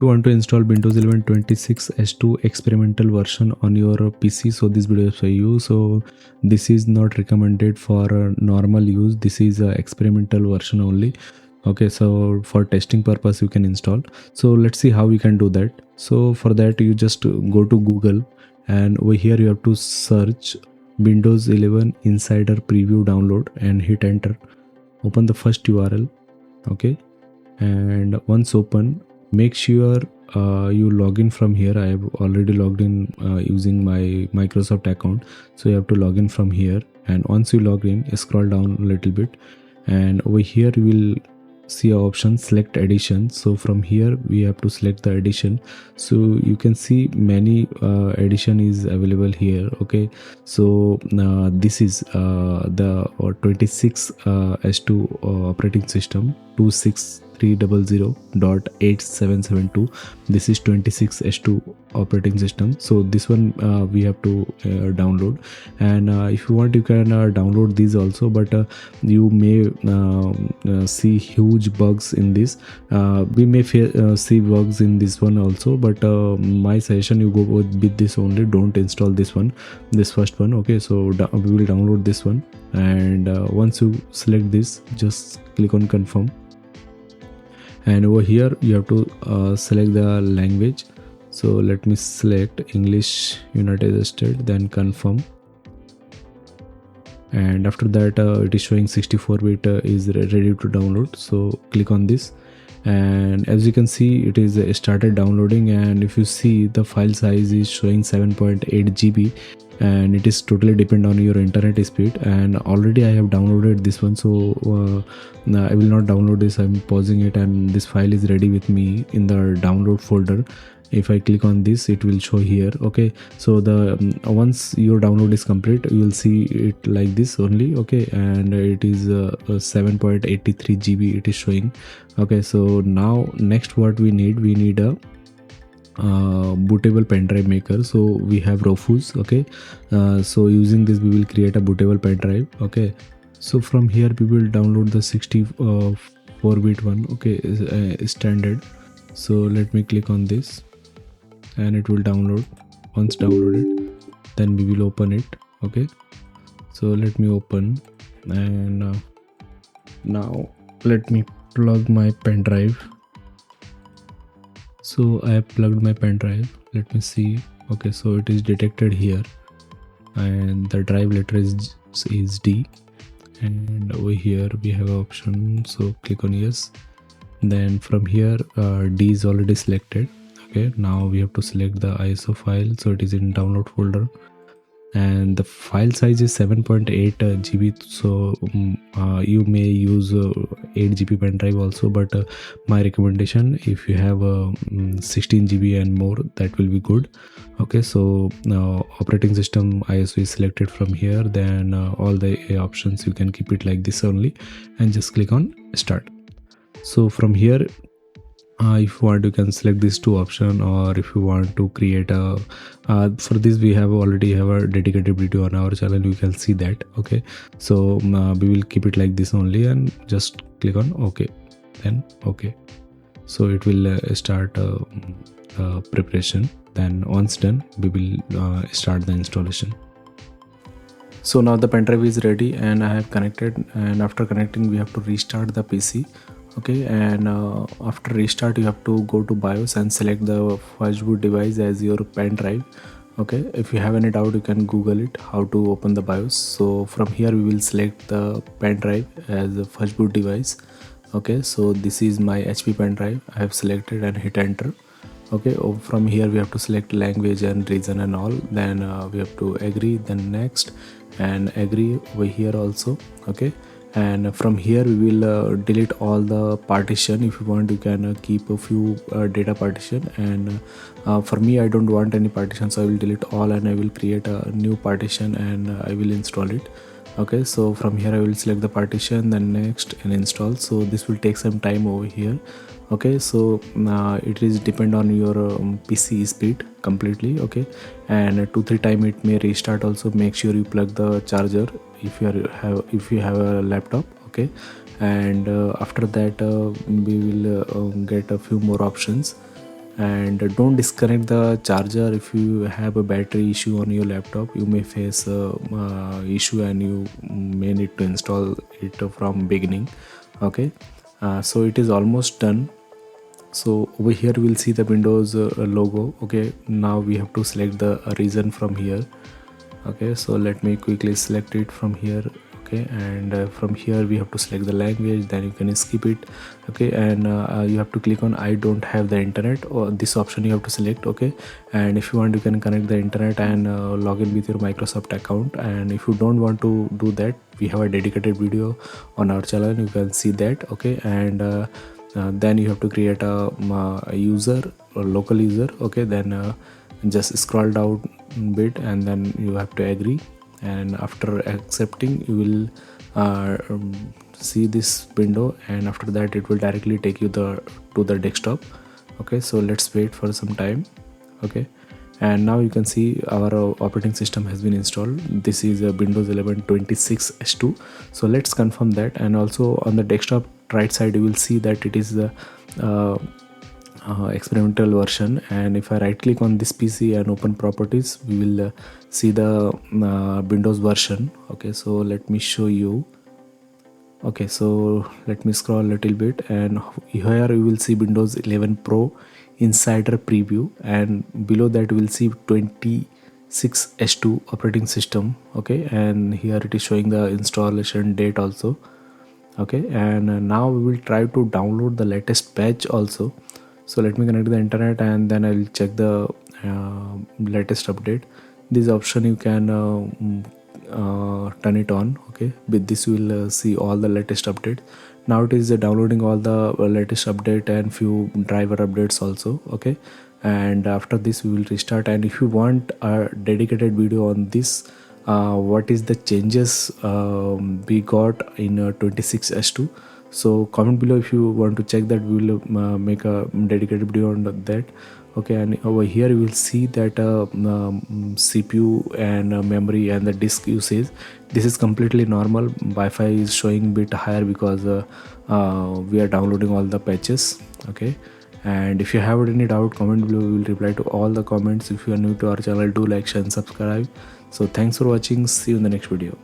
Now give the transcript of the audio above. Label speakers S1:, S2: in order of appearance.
S1: You want to install Windows 11 26 S2 experimental version on your PC, so this video is for you. So this is not recommended for normal use. This is a experimental version only. Okay, so for testing purpose you can install. So let's see how we can do that. So for that you just go to Google, and over here you have to search Windows 11 Insider Preview download and hit enter. Open the first URL. Okay, and once open, make sure you log in from here. I have already logged in using my Microsoft account, so you have to log in from here. And once you log in, scroll down a little bit, and over here you will see a option select edition. So from here we have to select the edition. So you can see many edition is available here. Okay, so this is the 26 S2 operating system 26300.8772. This is 26 S2 operating system. So this one we have to download, and if you want you can download these also, but you may see huge bugs in this. We may see bugs in this one also, but my suggestion, you go with this only. Don't install this one, this first one. Okay, so we will download this one, and once you select this, just click on confirm. And over here you have to select the language. So let me select English United States, then confirm. And after that it is showing 64-bit is ready to download. So click on this, and as you can see it is started downloading. And if you see, the file size is showing 7.8 GB, and it is totally depend on your internet speed. And already I have downloaded this one, so I will not download this. I'm pausing it, and this file is ready with me in the download folder. If I click on this, it will show here. Okay, so the once your download is complete, you will see it like this only. Okay, and it is 7.83 GB it is showing. Okay, so now next what we need a bootable pen drive maker. So we have Rofus. Okay, so using this we will create a bootable pen drive. Okay, so from here we will download the 64-bit one. Okay, standard. So let me click on this, and it will download. Once downloaded, then we will open it. Okay, so let me open, and now let me plug my pen drive. So I have plugged my pen drive. Let me see. Okay, so it is detected here, and the drive letter is D, and over here we have an option, so click on yes. Then from here D is already selected. Okay, now we have to select the ISO file, so it is in download folder, and the file size is 7.8 GB. So you may use 8 GB pen drive also, but my recommendation, if you have 16 GB and more, that will be good. Okay, so now operating system ISO is selected from here. Then all the options you can keep it like this only, and just click on start. So from here if you want you can select these two options, or if you want to create a for this we already have a dedicated video on our channel, you can see that. Okay, so we will keep it like this only, and just click on OK, then OK. So it will start preparation. Then once done, we will start the installation. So now the pen drive is ready, and I have connected, and after connecting we have to restart the PC. Okay, and after restart you have to go to BIOS and select the first boot device as your pen drive. Okay, if you have any doubt you can Google it how to open the BIOS. So from here we will select the pen drive as the first boot device. Okay, so this is my HP pen drive. I have selected and hit enter. Okay, from here we have to select language and region and all. Then we have to agree, then next, and agree over here also. Okay, and from here we will delete all the partition. If you want you can keep a few data partition, and for me I don't want any partition, so I will delete all and I will create a new partition and I will install it. Okay, so from here I will select the partition, then next, and install. So this will take some time over here. Okay, so it is depend on your PC speed completely. Okay, and 2-3 times it may restart also. Make sure you plug the charger if you have a laptop. Okay, and after that we will get a few more options. And don't disconnect the charger. If you have a battery issue on your laptop, you may face a issue and you may need to install it from beginning. Okay, so it is almost done. So over here we'll see the Windows logo. Okay, now we have to select the region from here. Okay, so let me quickly select it from here. Okay, and from here we have to select the language, then you can skip it. Okay, and you have to click on I don't have the internet, or this option you have to select. Okay, and if you want, you can connect the internet and log in with your Microsoft account. And if you don't want to do that, we have a dedicated video on our channel, you can see that. Okay, and then you have to create a user, a local user. Okay, then just scroll down a bit and then you have to agree, and after accepting you will see this window, and after that it will directly take you to the desktop. Okay, so let's wait for some time. Okay, and now you can see our operating system has been installed. This is a Windows 11 26H2. So let's confirm that. And also on the desktop right side you will see that it is the experimental version. And if I right click on this PC and open properties, we will see the Windows version. Okay, so let me show you. Okay, so let me scroll a little bit, and here you will see Windows 11 Pro Insider Preview, and below that you will see 26H2 operating system. Okay, and here it is showing the installation date also. Okay, and now we will try to download the latest patch also. So let me connect the internet and then I'll check the latest update. This option you can turn it on. Okay, with this you will see all the latest updates. Now it is downloading all the latest update and few driver updates also. Okay, and after this we will restart. And if you want a dedicated video on this, what is the changes we got in 26H2, so comment below if you want to check that. We will make a dedicated video on that. Okay, and over here you will see that CPU and memory and the disk usage, this is completely normal. Wi-Fi is showing bit higher because we are downloading all the patches. Okay, and if you have any doubt, comment below, we will reply to all the comments. If you are new to our channel, do like, share and subscribe. So thanks for watching, see you in the next video.